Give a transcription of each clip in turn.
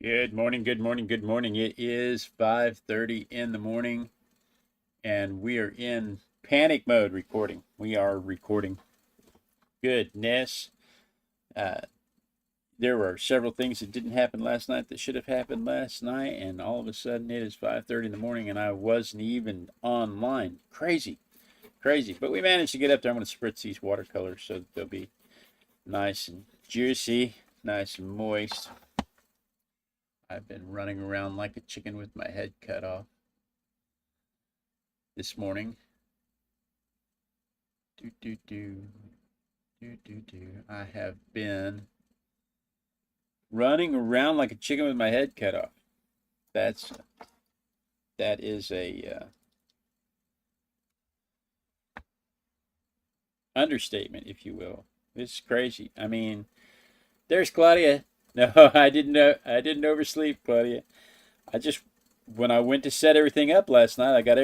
Good morning, good morning, good morning. It is 5:30 in the morning and we are in panic mode recording. We are recording. Goodness. Uh, there were several things that didn't happen last night that should have happened last night, and all of a sudden it is 5:30 in the morning and I wasn't even online. Crazy, crazy. But we managed to get up there. I'm going to spritz these watercolors so that they'll be nice and juicy, nice and moist. I've been running around like a chicken with my head cut off this morning. Do do do do do do. I have been running around like a chicken with my head cut off. That's that is a understatement, if you will. This is crazy. I mean, there's Claudia. No, I didn't know. I didn't oversleep, Claudia. I just when I went to set everything up last night, I got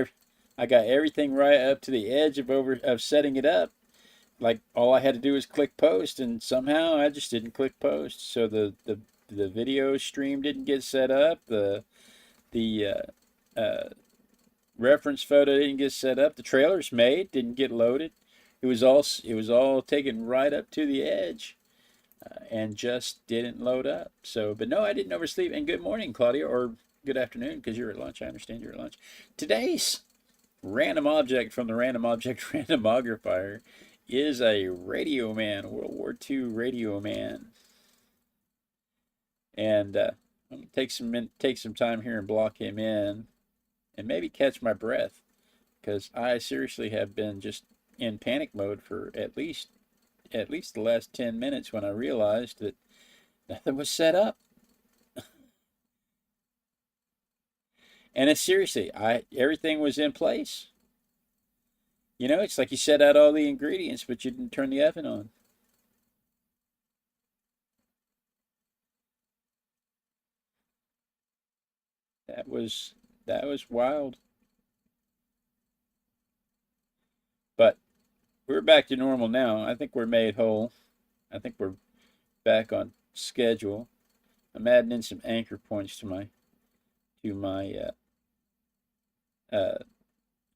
everything right up to the edge of setting it up. Like all I had to do was click post, and somehow I just didn't click post. So the video stream didn't get set up. The reference photo didn't get set up. The trailers made didn't get loaded. It was all taken right up to the edge, and just didn't load up. So, but no, I didn't oversleep. And good morning, Claudia, or good afternoon, because you're at lunch. I understand you're at lunch. Today's random object from the Random Object Randomogrifier is a radio man, World War II radio man. And I'm gonna take some time here and block him in, and maybe catch my breath, because I seriously have been just in panic mode for at least the last 10 minutes when I realized that nothing was set up. And it's seriously, I everything was in place. You know, it's like you set out all the ingredients, but you didn't turn the oven on. That was that was wild. But we're back to normal now. I think we're made whole. I think we're back on schedule. I'm adding in some anchor points to my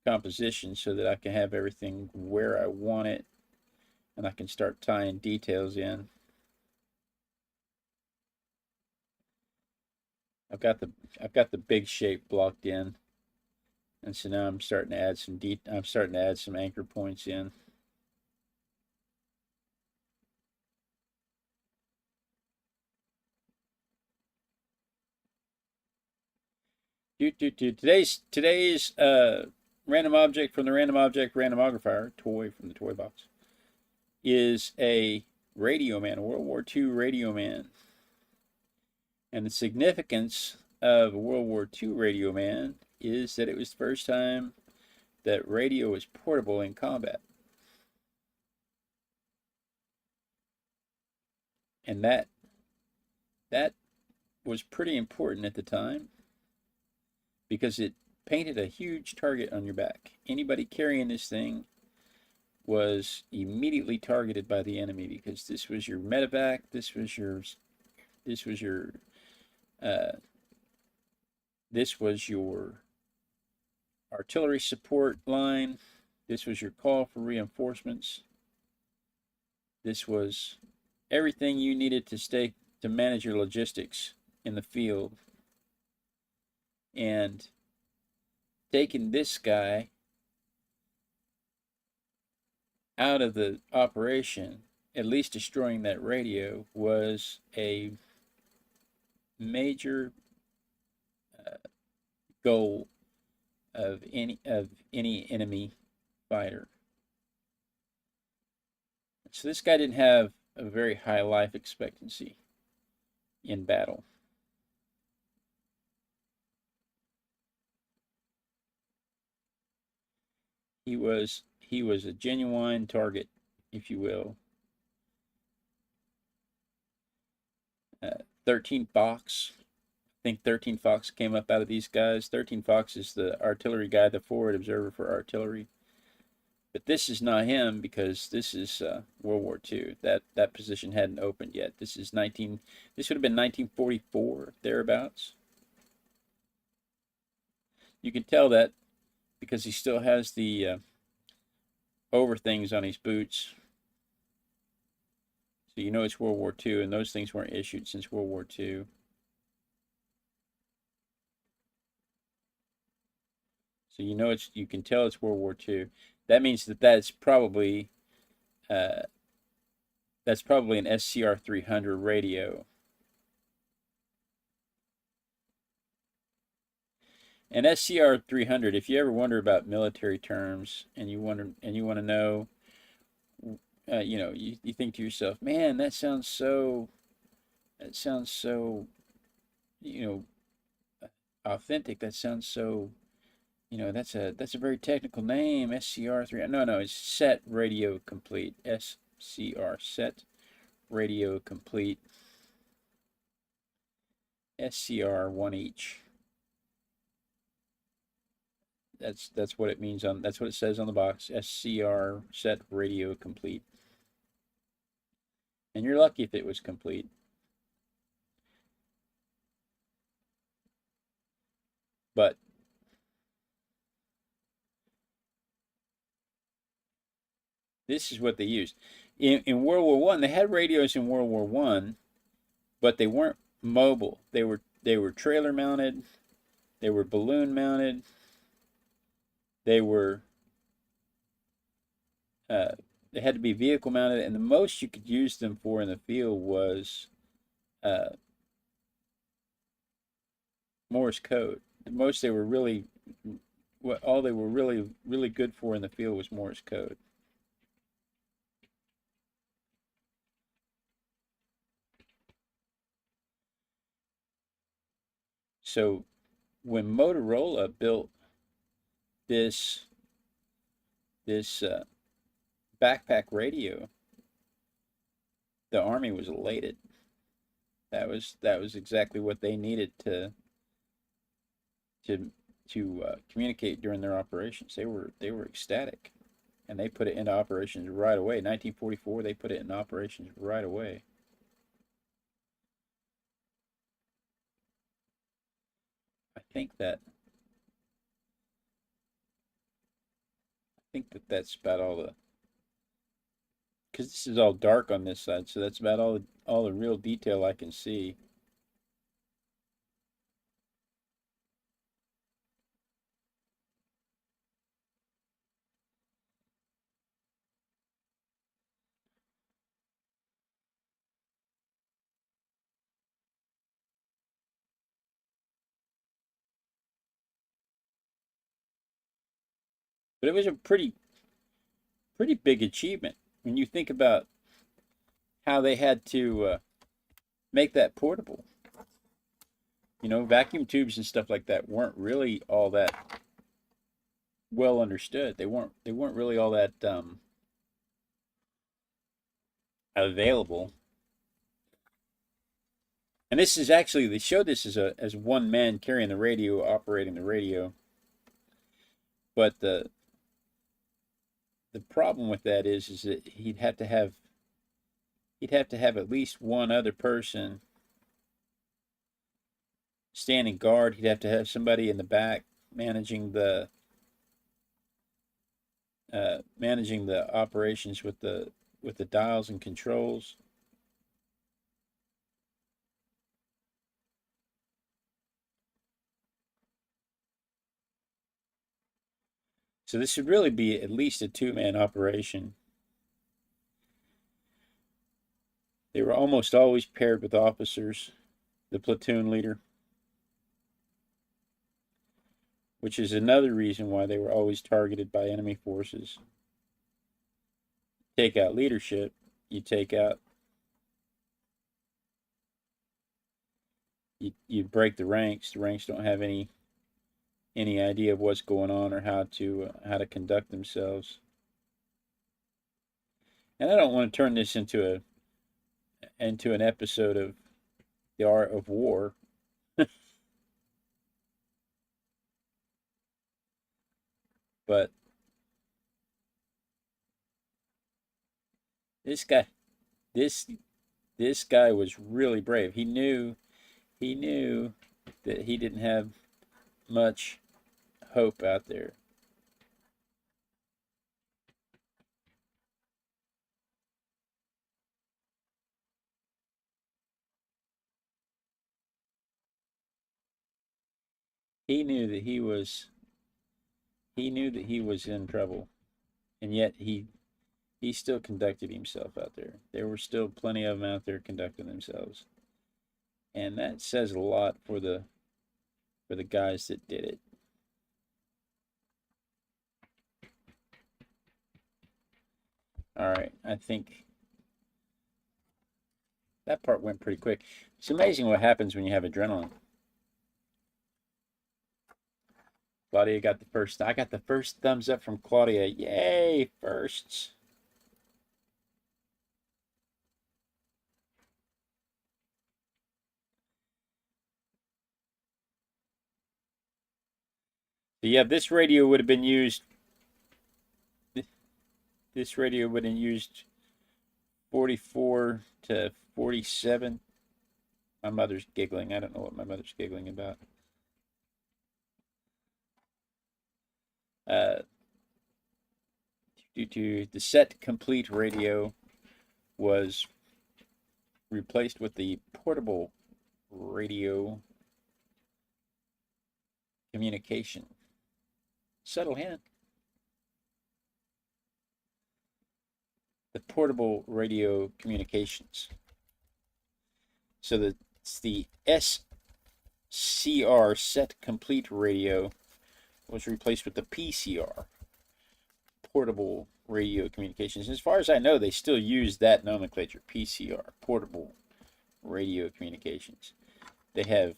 composition so that I can have everything where I want it, and I can start tying details in. I've got the big shape blocked in, and so now I'm starting to add some anchor points in. Today's random object from the Random Object Randomogrifier, toy from the toy box, is a radio man, a World War II radio man. And the significance of a World War II radio man is that it was the first time that radio was portable in combat. And that was pretty important at the time, because it painted a huge target on your back. Anybody carrying this thing was immediately targeted by the enemy, because this was your medevac, uh, this was your artillery support line, this was your call for reinforcements, this was everything you needed to manage your logistics in the field. And taking this guy out of the operation, at least destroying that radio, was a major goal of any enemy fighter. So this guy didn't have a very high life expectancy in battle. He was a genuine target, if you will. 13 Fox. I think 13 Fox came up out of these guys. 13 Fox is the artillery guy, the forward observer for artillery. But this is not him because this is World War II. That position hadn't opened yet. This is 19. This would have been 1944 thereabouts. You can tell that because he still has the over things on his boots. So you know it's World War II, and those things weren't issued since World War II. So you know you can tell it's World War II. That means that's probably an SCR 300 radio. And SCR 300, if you ever wonder about military terms and you want to know, you think to yourself, man, that sounds so, authentic. That sounds so, that's a very technical name, SCR 300. No, it's Set Radio Complete. SCR, Set Radio Complete. SCR, one each. That's what it means that's what it says on the box. SCR, Set Radio Complete. And you're lucky if it was complete. But this is what they used. In World War One, they had radios in World War One, but they weren't mobile. They were trailer mounted, they were balloon mounted, they had to be vehicle mounted, and the most you could use them for in the field was Morse code. The most they were really really good for in the field was Morse code. So when Motorola built this backpack radio, the Army was elated. That was exactly what they needed to communicate during their operations. They were ecstatic, and they put it into operations right away. 1944, they put it in operations right away. I think that's about all the, because this is all dark on this side, so that's about all the real detail I can see. But it was a pretty big achievement when you think about how they had to make that portable. Vacuum tubes and stuff like that weren't really all that well understood. They weren't really all that available. And this is actually, they showed this as one man carrying the radio, operating the radio. But the problem with that is that he'd have to have at least one other person standing guard. He'd have to have somebody in the back managing the operations with the dials and controls. So this should really be at least a two-man operation. They were almost always paired with officers, the platoon leader, which is another reason why they were always targeted by enemy forces. Take out leadership, you break the ranks. The ranks don't have any idea of what's going on or how to conduct themselves. And I don't want to turn this into an episode of The Art of War. But This guy, this this guy was really brave. He knew that he didn't have much hope out there. He knew that he knew that he was in trouble, and yet he still conducted himself out there. There were still plenty of them out there conducting themselves, and that says a lot for the guys that did it. All right, I think that part went pretty quick. It's amazing what happens when you have adrenaline. Claudia got the first. I got the first thumbs up from Claudia. Yay, firsts. So yeah, this radio would have been used. This radio would have been used 44 to 47. My mother's giggling. I don't know what my mother's giggling about. Due to the set complete radio was replaced with the portable radio communication. Subtle hint. The portable radio communications. So it's the SCR set complete radio was replaced with the PCR portable radio communications. As far as I know, they still use that nomenclature, PCR, portable radio communications. They have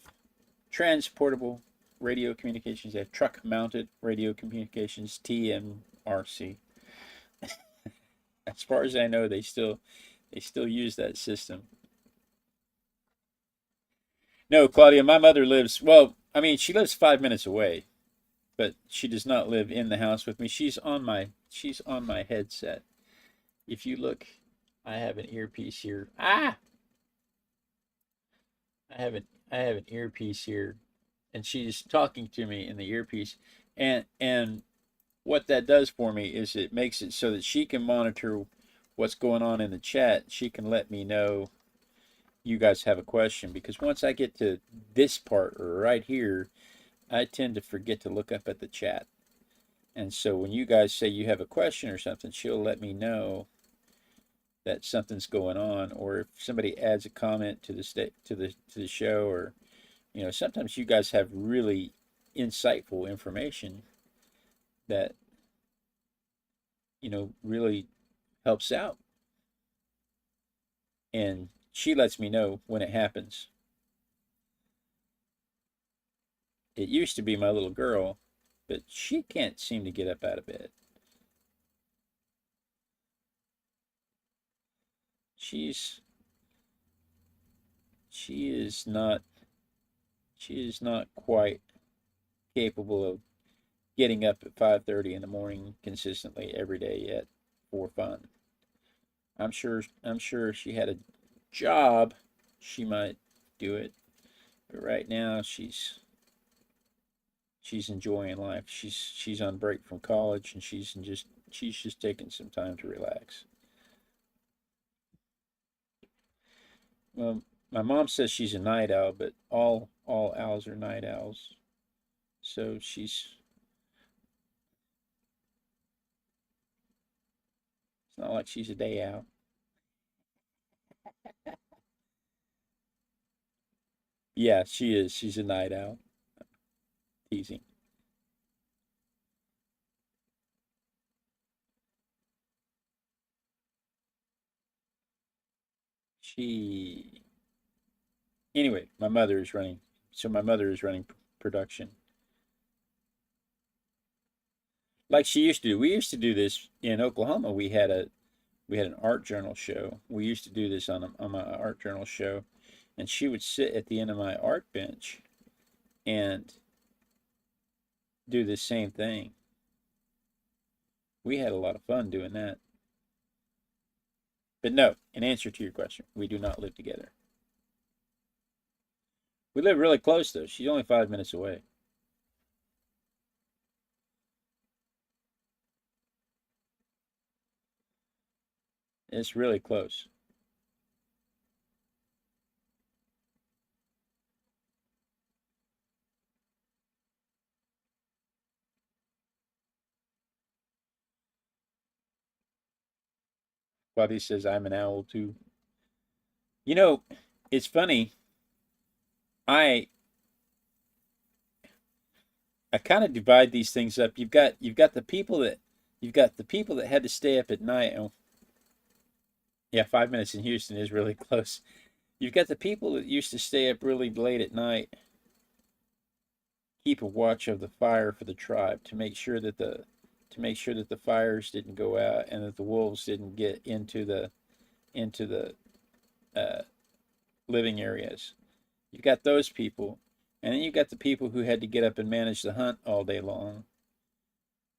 transportable radio communications. They have truck mounted radio communications, TMRC. As far as I know, they still use that system. No, Claudia, my mother lives, well, I mean, she lives 5 minutes away, but she does not live in the house with me. She's on my headset. If you look, I have an earpiece here. I have an earpiece here, and she's talking to me in the earpiece. And what that does for me is it makes it so that she can monitor what's going on in the chat. She can let me know you guys have a question, because once I get to this part right here, I tend to forget to look up at the chat. And so when you guys say you have a question or something, she'll let me know that something's going on, or if somebody adds a comment to the show, or sometimes you guys have really insightful information that really helps out, and she lets me know when it happens. It used to be my little girl, but she can't seem to get up out of bed. She is not quite capable of getting up at 5:30 in the morning consistently every day yet for fun. I'm sure if she had a job, she might do it, but right now she's enjoying life. She's on break from college, and she's just taking some time to relax. Well, my mom says she's a night owl, but all owls are night owls. So it's not like she's a day owl. Yeah, she is. She's a night owl. Teasing. Anyway, my mother is running. So my mother is running production, like she used to do. We used to do this in Oklahoma. We had an art journal show. We used to do this on my art journal show, and she would sit at the end of my art bench and do the same thing. We had a lot of fun doing that. But no, in answer to your question, we do not live together. We live really close, though. She's only 5 minutes away. It's really close. Bobby says, I'm an owl, too. You know, it's funny. I kind of divide these things up. You've got the people that had to stay up at night. And yeah, 5 minutes in Houston is really close. You've got the people that used to stay up really late at night, keep a watch of the fire for the tribe to make sure that the fires didn't go out and that the wolves didn't get into the uh, living areas. You've got those people, and then you've got the people who had to get up and manage the hunt all day long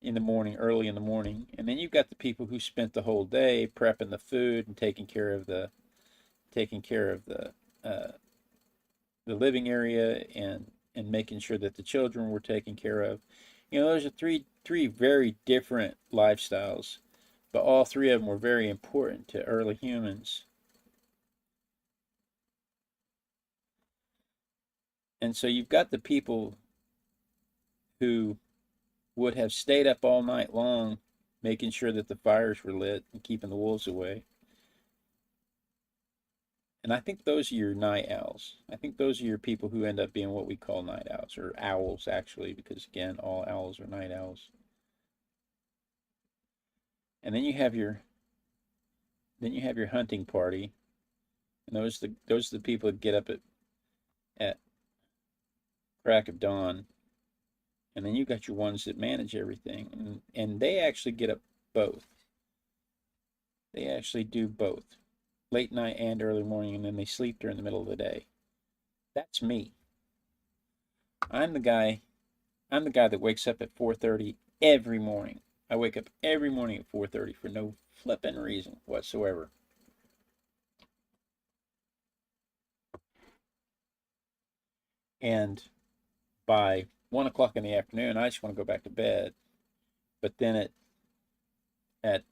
in the morning, early in the morning, and then you've got the people who spent the whole day prepping the food and taking care of the uh, the living area and making sure that the children were taken care of. You know, those are three very different lifestyles, but all three of them were very important to early humans. And so you've got the people who would have stayed up all night long making sure that the fires were lit and keeping the wolves away. And I think those are your night owls. I think those are your people who end up being what we call night owls, or owls actually, because again, all owls are night owls. And then you have your hunting party, and those are the people that get up at crack of dawn. And then you got your ones that manage everything, and they actually get up both. They actually do both, late night and early morning, and then they sleep during the middle of the day. That's me. I'm the guy that wakes up at 4:30 every morning. I wake up every morning at 4:30 for no flipping reason whatsoever. And by 1 o'clock in the afternoon, I just want to go back to bed. But then at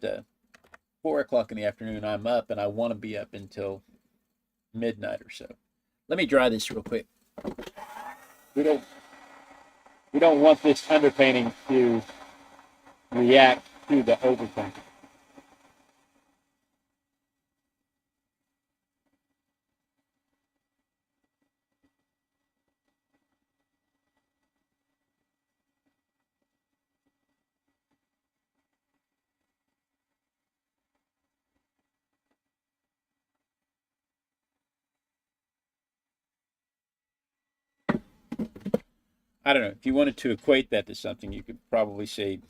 4 o'clock in the afternoon, I'm up and I want to be up until midnight or so. Let me dry this real quick. We don't want this underpainting to react to the overpainting. I don't know. If you wanted to equate that to something, you could probably say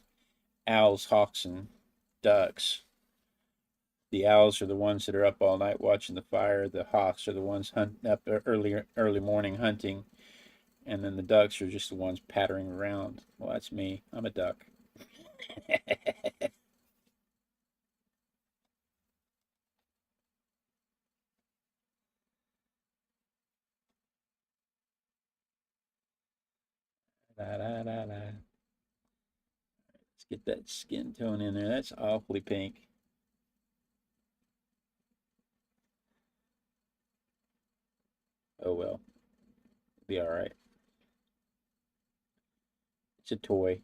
owls, hawks, and ducks. The owls are the ones that are up all night watching the fire. The hawks are the ones up early morning hunting, and then the ducks are just the ones pattering around. Well, that's me. I'm a duck. La, la, la, la. Let's get that skin tone in there. That's awfully pink. Oh well, be all right. It's a toy.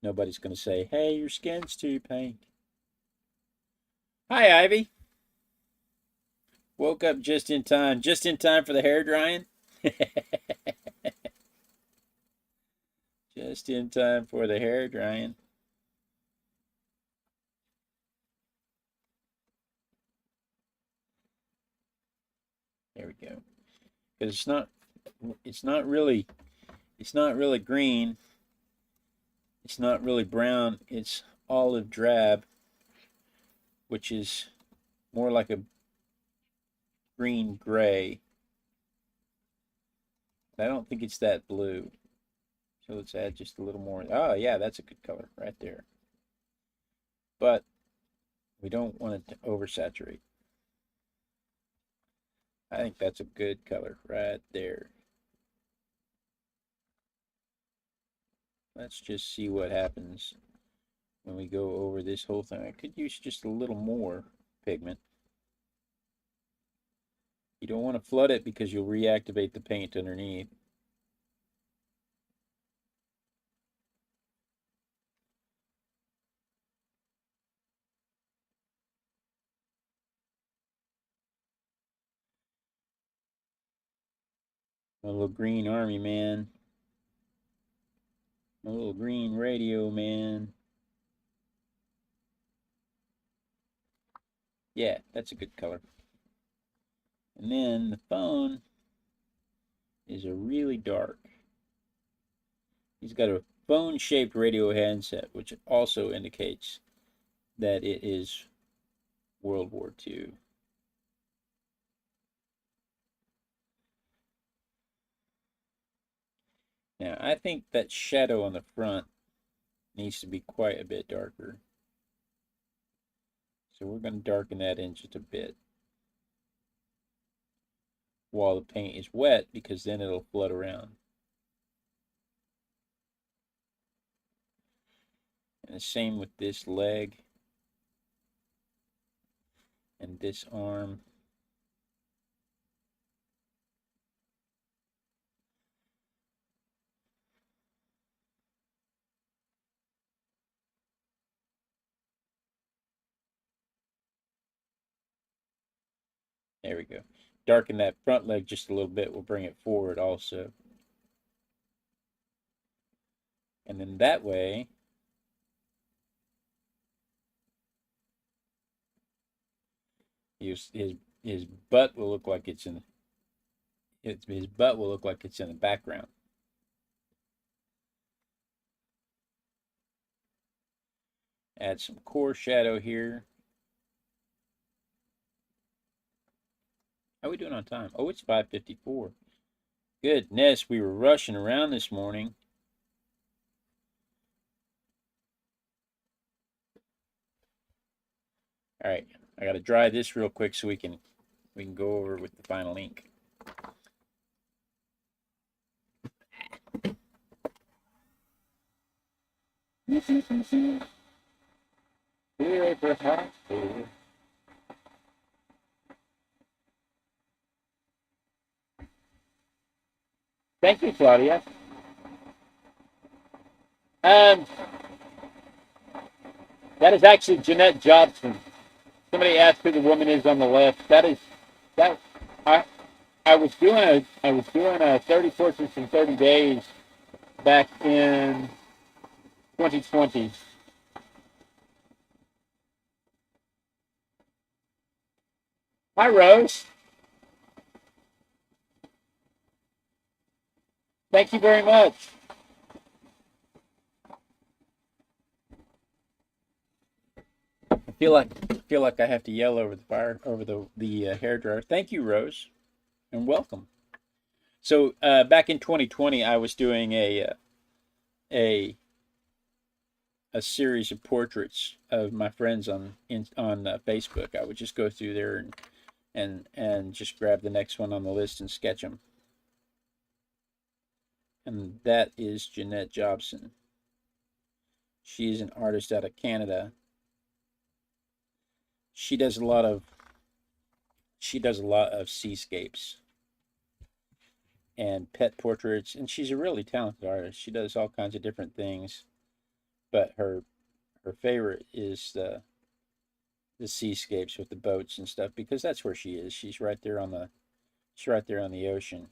Nobody's going to say, hey, your skin's too pink. Hi, Ivy. Woke up just in time for the hair drying. Just in time for the hair drying. There we go. Because it's not really green. It's not really brown. It's olive drab, which is more like a green gray. I don't think it's that blue. So let's add just a little more. Oh yeah, that's a good color right there. But We don't want it to oversaturate. I think that's a good color right there. Let's just see what happens when we go over this whole thing. I could use just a little more pigment. You don't want to flood it because you'll reactivate the paint underneath. My little green army man. My little green radio man. Yeah, that's a good color. And then the phone is a really dark. He's got a phone-shaped radio handset, which also indicates that it is World War II. Now, I think that shadow on the front needs to be quite a bit darker. So we're going to darken that in just a bit while the paint is wet, because then it'll flood around. And the same with this leg and this arm. There we go. Darken that front leg just a little bit. We'll bring it forward also. And then that way, his butt will look like it's in his butt will look like it's in the background. Add some core shadow here. How are we doing on time? Oh, it's 5:54. Goodness, we were rushing around this morning. All right, I got to dry this real quick so we can go over with the final ink. Thank you, Claudia. That is actually Jeanette Jobson. Somebody asked who the woman is on the left. That. I was doing a 30 portraits in 30 days back in 2020. Hi, Rose. Thank you very much. I feel like I have to yell over the hair dryer. Thank you, Rose, and welcome. So back in 2020, I was doing a series of portraits of my friends on Facebook. I would just go through there and just grab the next one on the list and sketch them. And that is Jeanette Jobson. She's an artist out of Canada. She does a lot of seascapes and pet portraits, and she's a really talented artist. She does all kinds of different things, but her favorite is the seascapes with the boats and stuff, because that's where she is. She's right there on the ocean.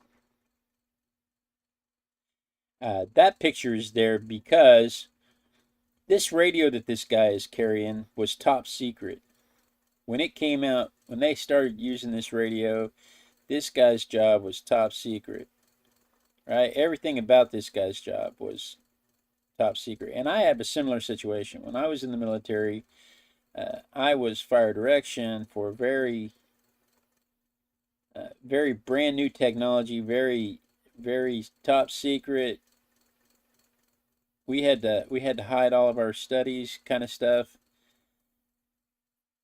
That picture is there because this radio that this guy is carrying was top secret. When it came out, when they started using this radio, this guy's job was top secret. Right? Everything about this guy's job was top secret. And I have a similar situation. When I was in the military, I was fire direction for very brand new technology, very top secret. We had to hide all of our studies, kind of stuff.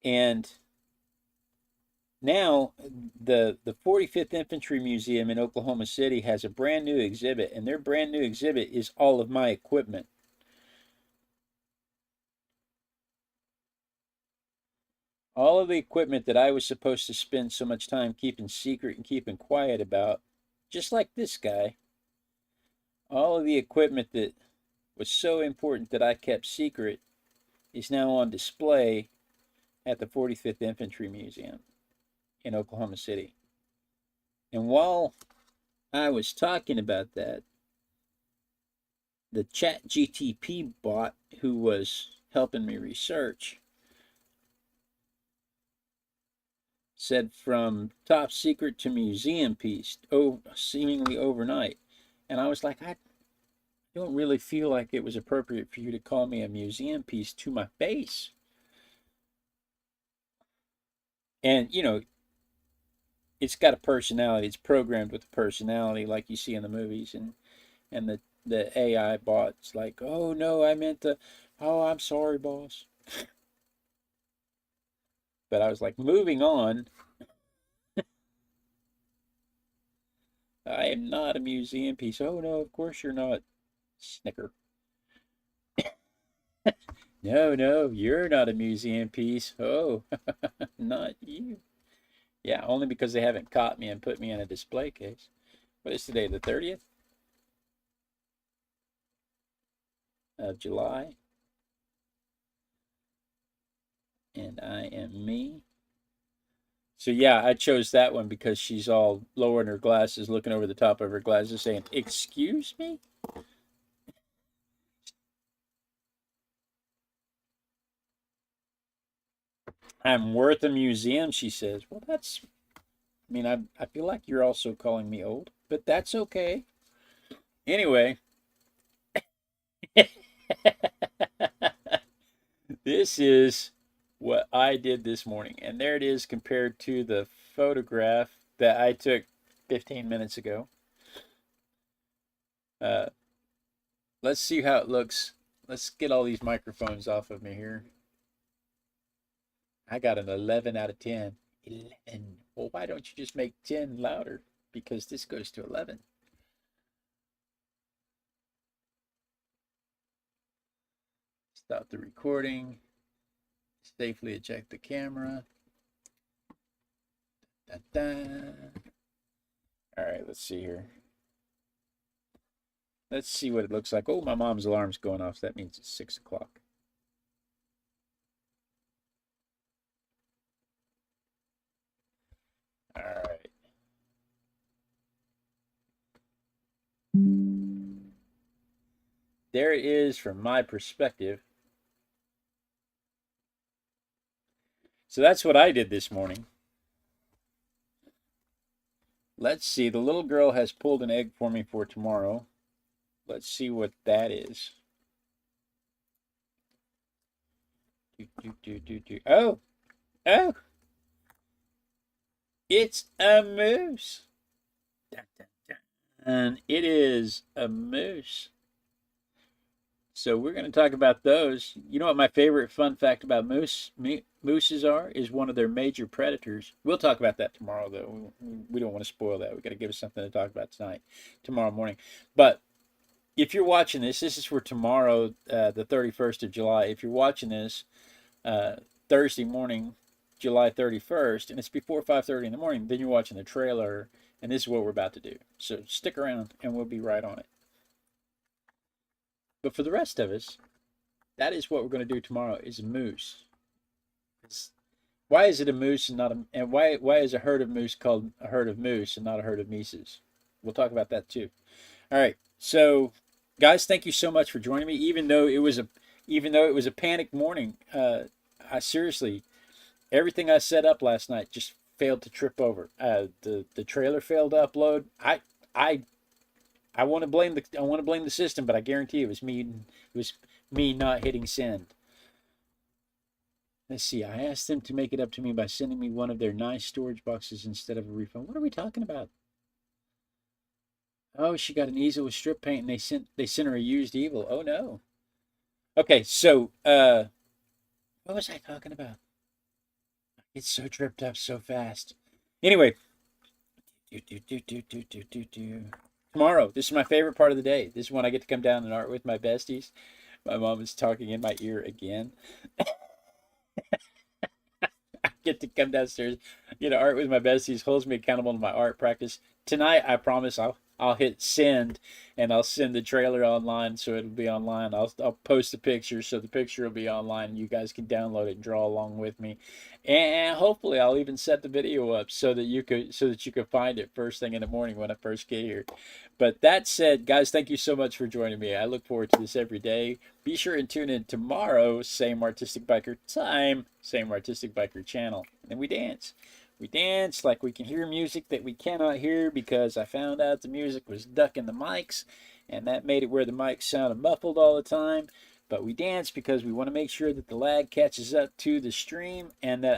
And now the 45th Infantry Museum in Oklahoma City has a brand new exhibit, and their brand new exhibit is all of my equipment. All of the equipment that I was supposed to spend so much time keeping secret and keeping quiet about, just like this guy, all of the equipment that was so important that I kept secret is now on display at the 45th Infantry Museum in Oklahoma City. And while I was talking about that, the ChatGTP bot who was helping me research said from top secret to museum piece, seemingly overnight. And I was like, I don't really feel like it was appropriate for you to call me a museum piece to my face. And, you know, it's got a personality. It's programmed with a personality like you see in the movies. And the AI bot's like, oh, no, I meant the, oh, I'm sorry, boss. But I was like, moving on. I am not a museum piece. Oh, no, of course you're not. Snicker. No, you're not a museum piece. Oh, not you. Yeah, only because they haven't caught me and put me in a display case. What is today, the 30th of July? And I am me. So yeah, I chose that one because she's all lowering her glasses, looking over the top of her glasses, saying, "Excuse me?" I'm worth a museum, she says. Well, that's, I mean, I feel like you're also calling me old, but that's okay. Anyway, this is what I did this morning. And there it is compared to the photograph that I took 15 minutes ago. Let's see how it looks. Let's get all these microphones off of me here. I got an 11 out of 10. 11. Well, why don't you just make 10 louder? Because this goes to 11. Stop the recording. Safely eject the camera. Da, da. All right, let's see here. Let's see what it looks like. Oh, my mom's alarm's going off. So that means it's 6 o'clock. All right. There it is from my perspective. So that's what I did this morning. Let's see. The little girl has pulled an egg for me for tomorrow. Let's see what that is. Oh, oh, it's a moose. And it is a moose. So we're going to talk about those. You know what my favorite fun fact about mooses are? Is one of their major predators. We'll talk about that tomorrow, though. We don't want to spoil that. We got to give us something to talk about tomorrow morning. But if you're watching this, this is for tomorrow, the 31st of July. If you're watching this Thursday morning, July 31st, and it's before 5:30 in the morning, then you're watching the trailer, and this is what we're about to do. So stick around, and we'll be right on it. But for the rest of us, that is what we're going to do tomorrow, is a moose. Why is it a moose and not a, and why is a herd of moose called a herd of moose and not a herd of mises? We'll talk about that too. All right. So guys, thank you so much for joining me. Even though it was a panic morning, I seriously, everything I set up last night just failed to trip over. The trailer failed to upload. I want to blame the system, but I guarantee it was me not hitting send. Let's see. I asked them to make it up to me by sending me one of their nice storage boxes instead of a refund. What are we talking about? Oh, she got an easel with strip paint, and they sent her a used easel. Oh no. Okay, so what was I talking about? It's so tripped up so fast. Anyway, tomorrow, this is my favorite part of the day. This is when I get to come down and art with my besties. My mom is talking in my ear again. I get to come downstairs, get to art with my besties, holds me accountable to my art practice. Tonight, I promise I'll hit send, and I'll send the trailer online, so it'll be online. I'll post the picture, so the picture will be online. You guys can download it and draw along with me, and hopefully I'll even set the video up so that you could find it first thing in the morning when I first get here. But that said, guys, thank you so much for joining me. I look forward to this every day. Be sure and tune in tomorrow, same Artistic Biker time, same Artistic Biker channel, and we dance. We dance like we can hear music that we cannot hear because I found out the music was ducking the mics, and that made it where the mics sounded muffled all the time. But we dance because we want to make sure that the lag catches up to the stream and that